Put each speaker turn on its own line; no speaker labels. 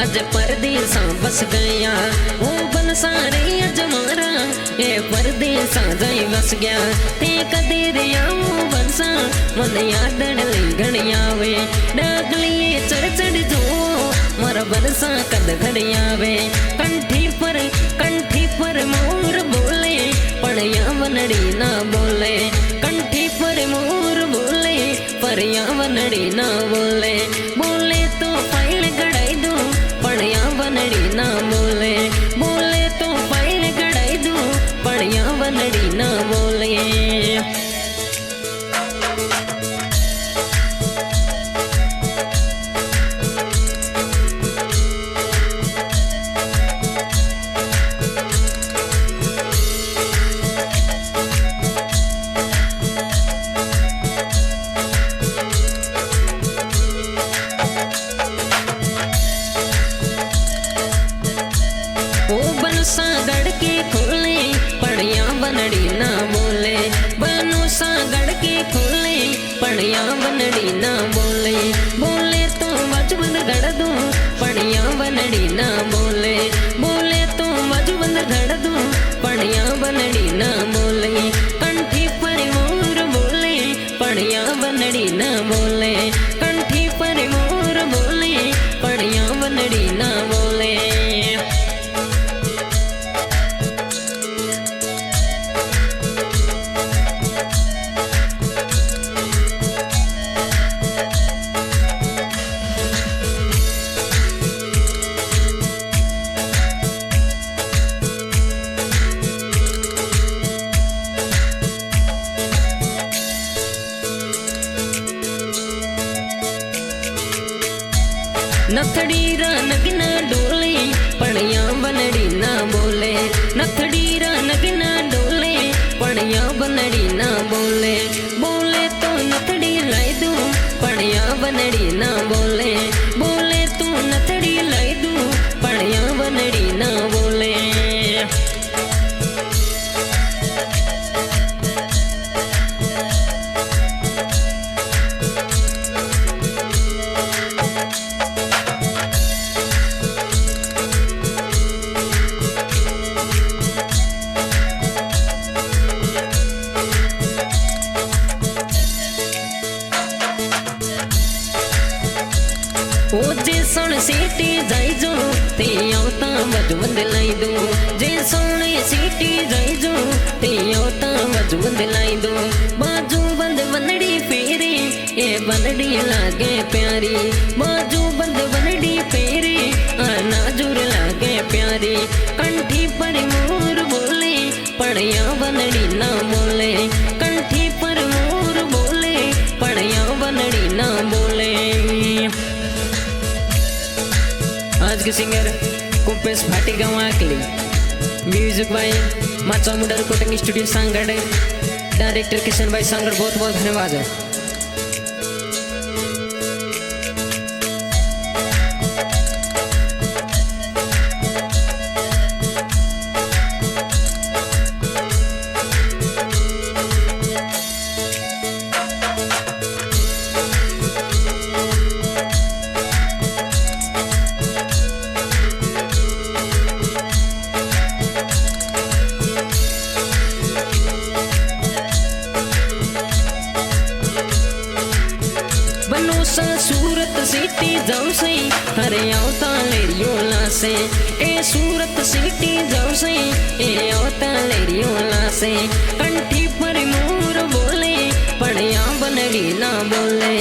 आज परदेसा बस गया वो बनसारे अजमारा ये परदेसा जाई बस गया ते कदे रिया वो बनसा मन याद डली घड़िया वे डगलिए चढ़ चढ़ जो मारा बनसा कद घड़िया वे कंठी पर मोर बोले पड़िया बनड़ी ना बोले कंठी पर मोर बोले परिया बनड़ी ना बोले बोले तो फाइल गड़ाई दो पड़िया बनड़ी ना बोले बोले तो फाइल गड़ाई दो पड़िया बनड़ी ना बोले सागड़ के खोले पड़िया बनड़ी ना बोले बनो सागड़ के खोले पड़िया बनड़ी ना बोले बोले तो मजबूत गड़ दूं पड़िया बनड़ी ना बोले बोले तो मजबूत गड़ दूं पड़िया बनड़ी ना बोले कंठी पर मोर बोले पड़िया बनड़ी ना बोले कंठी पर मोर बोले पड़िया बनड़ी ना बोले नथड़ी रनग न डोले पड़िया बनड़ी ना बोले नथड़ी रनग न डोले पड़िया बनड़ी ना बोले बोले तो नथड़ी लाई दूं पड़िया बनड़ी ना बोले बोले तो नथड़ी लाई दूं पड़िया बनड़ी ना बोले ओ जे सोने सीटी जाई जो ते औता मजबूत लाई दो जे सोने सीटी जाई जो ते औता मजबूत लाई दो बाजू बंद बनड़ी फेरे ये बनड़ी लागे प्यारी बाजू बंद बनड़ी फेरे नाजुर लागे प्यारी कंठी पर मोर बोले पड़िया बनड़ी ना बोले कंठी पर मोर बोले पड़िया बनड़ी ना बोले आज के सिंगर कुपेश भाटी गाँव Akli music by Macha Munda recording studio Sangad director Kishan Bhai Sangad बहुत बहुत धन्यवाद है। सूरत सिटी जाऊं से हरे आवता लेरियो लासे ए सूरत सिटी जाऊं से ए आवता लेरियो लासे कंठी पर मोर बोले पड़िया बनड़ी ना बोले